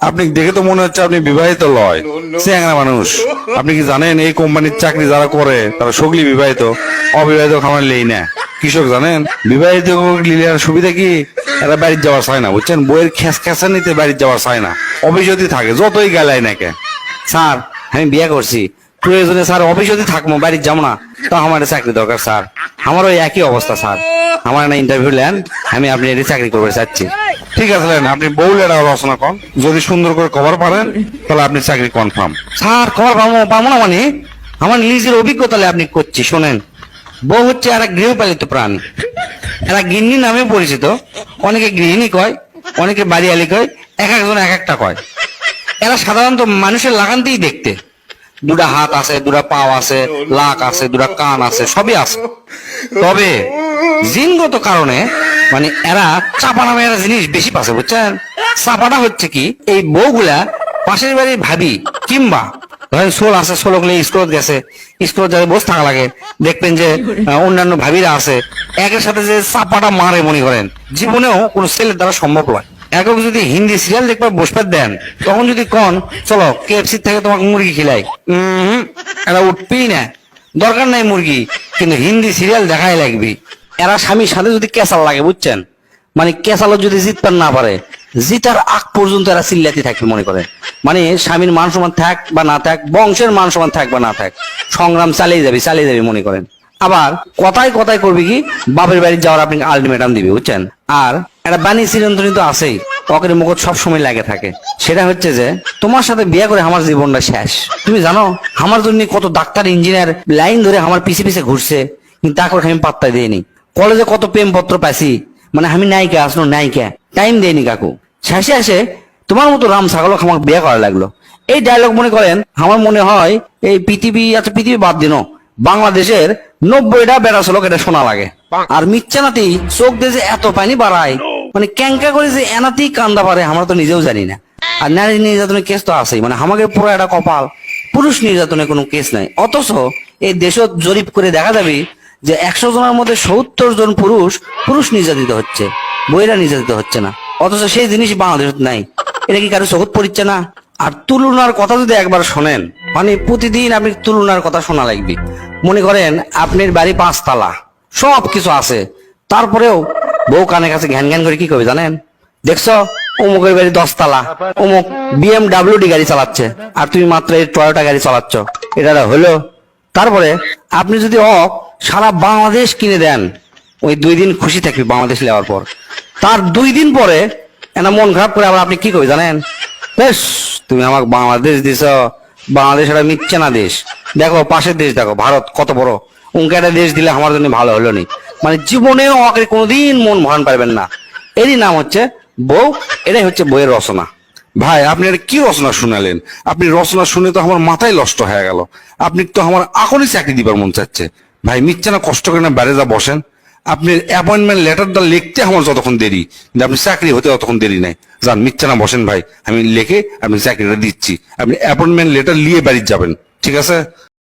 আপনি দেখে তো মনে হচ্ছে আপনি বিবাহিত লয়, চ্যাংড়া মানুষ। আপনি কি জানেন এই কোম্পানির চাকরি যারা করে তারা সগলি বিবাহিত, অবিবাহিত খামার লেই না। কৃষক জানেন বিবাহিত লিলিয়ার সুবিধা কি, এরা বাড়ির যাওয়ার চায় না, বুঝছেন? বইয়ের খেসা নিতে বাড়ির যাওয়ার চায় না, অফিস যদি থাকে যতই গেলায় নাকে। স্যার আমি বিয়ে করছি, প্রয়োজনে স্যার অফিস যদি থাকবো বাড়ির যাবো না, তো আমার চাকরি দরকার স্যার। আমারও একই অবস্থা স্যার, আমার না ইন্টারভিউ নেন, আমি আপনি এটি চাকরি করতে চাচ্ছি। ঠিক আছে আপনি বউ লেটা রচনা করেন, যদি সুন্দর করে কভার পারেন তাহলে আপনি চাকরি কনফার্ম। স্যার খবর পাবো না মানে? আমার নিজের অভিজ্ঞতা আপনি করছি শোনেন। বউ হচ্ছে আর এক গৃহপালিত প্রাণী, এরা গিন্নি নামে পরিচিত। অনেকে গৃহিণী কয়, অনেকে বাড়িয়ালি কয়, এক একজন এক একটা কয়। এরা সাধারণত মানুষের লাগানতেই দেখতে, দুটা হাত আছে, দুটা পাও আছে, লাক আছে, দুটা কান আছে, সবই আছে। তবে জিনগত কারণে মানে এরা চাপা নামে একটা জিনিস বেশি পাচ্ছে, বুঝছেন? চাপাটা হচ্ছে কি, এই বউগুলা পাশের বাড়ির ভাবি কিংবা ধরেন সোল আছে, সোল গুলো স্কুল গেছে, স্কুল যাতে বসে থাকা লাগে, দেখবেন যে অন্যান্য ভাবিরা আছে, একের সাথে যে চাপাটা মারে মনে করেন জীবনেও কোনো ছেলের দ্বারা সম্ভব নয়। একক যদি হিন্দি সিরিয়াল দেখবার বসবার দেন, তখন যদি কন চলো KFC থেকে তোমাকে মুরগি খিলাই, এরা উঠবেই না। দরকার নাই মুরগি, কিন্তু হিন্দি সিরিয়াল দেখাই লাগবে। এরা স্বামীর সাথে যদি কেসাল লাগে, বুঝছেন, মানে কেসালও যদি জিতবার না পারে, জিতার আগ পর্যন্ত এরা চিল্লাতে থাকবে মনে করে। মানে স্বামীর মান সম্মান থাক বা না থাক, বংশের মান সম্মান থাক বা না থাক, সংগ্রাম চালিয়ে যাবে মনে করেন। আবার কথায় কথায় করবে কি, বাপের বাড়ি যাওয়ার আপনি আলটিমেটাম দিবে, বুঝছেন। আর একটা বাণী চিরন্তনী তো আছেই, পকেটের মুখত সবসময় লাগে থাকে। সেটা হচ্ছে যে তোমার সাথে বিয়ে করে আমার জীবনটা শেষ। তুমি জানো আমার জন্য কত ডাক্তার ইঞ্জিনিয়ার লাইন ধরে আমার পিছে পিছে ঘুরছে, কিন্তু তাকে আমি পাত্তাই দিইনি। কলেজে কত প্রেমপত্র পাইছি, মানে আমি নায়িকা আসলো নায়িকা, টাইম দেয়নি কাকু। শেষে আসে তোমার মতো রাম ছাগল আমার বিয়ে করা লাগলো। এই ডায়লগ মনে করেন আমার মনে হয় এই পৃথিবী, আচ্ছা পৃথিবী বাদ দিন, বাংলাদেশের 90টা বেড়া লোক এটা শোনা লাগে। আর মিচ্ছানাতেই চোখ দিয়ে যে এত পানি বাড়ায়, মানে ক্যাঙ্কা করে যে এনাতেই কান্দা পারে আমরা তো নিজেও জানি না। আর নারী নির্যাতনের কেস তো আছেই, মানে আমাকে পুরো একটা কপাল, পুরুষ নির্যাতনের কোনো কেস নাই। অথচ এই দেশ জরিপ করে দেখা যাবে যে 100 জনের মধ্যে 70 জন পুরুষ নির্যাতিত হচ্ছে, বইরা নির্যাতিত হচ্ছে না। অথচ সেই জিনিস বাংলাদেশত নাই। এটা কি কারো চোখত পড়ছে না? আর তুলনার কথা যদি একবার শোনেন, মানে প্রতিদিন আপনি তুলনার কথা শোনা লাগবে। মনে করেন আপনার বাড়ি 5 তালা, সব কিছু আছে, তারপরেও বউ কানে কাছে ঘ্যান ঘ্যান করে কি করবে জানেন? দেখছো অমুকের বাড়ি 10 তালা, অমুক BMW গাড়ি চালাচ্ছে, আর তুমি মাত্র এই টয়োটা গাড়ি চালাচ্ছ, এটা হলো? তারপরে আপনি যদি সারা বাংলাদেশ কিনে দেন, ওই 2 দিন খুশি থাকবি বাংলাদেশ নেওয়ার পর। তার 2 দিন পরে এনা মন খারাপ করে আবার আপনি কি করবে জানেন? বেশ তুমি আমাকে বাংলাদেশ দিছ, বাংলাদেশ একটা মিথ্যা না দেশ, দেখো পাশের দেশ দেখো ভারত কত বড়, উনকে একটা দেশ দিলে আমার জন্য ভালো হলো নি। মানে জীবনেও আমাকে কোনোদিন মন ভরান পারবেন না। এরই নাম হচ্ছে বউ, এটাই হচ্ছে বইয়ের রচনা। ভাই আপনি এটা কি রচনা শুনালেন? আপনি রচনা শুনে তো আমার মাথায় নষ্ট হয়ে গেল। আপনি তো আমার এখনই চাকরি দিবার মন চাচ্ছে। ভাই মিথ্যা না, কষ্ট করে না বাইরে যা বসেন। আপনি অ্যাপয়েন্টমেন্ট লেটারটা লিখতে আমার যতক্ষণ দেরি, কিন্তু আপনি চাকরি হতে ততক্ষণ দেরি নাই। যান মিথ্যা না বসেন ভাই, আমি লিখে আপনি চাকরিটা দিচ্ছি, আপনি অ্যাপয়েন্টমেন্ট লেটার নিয়ে বাড়ি যাবেন, ঠিক আছে?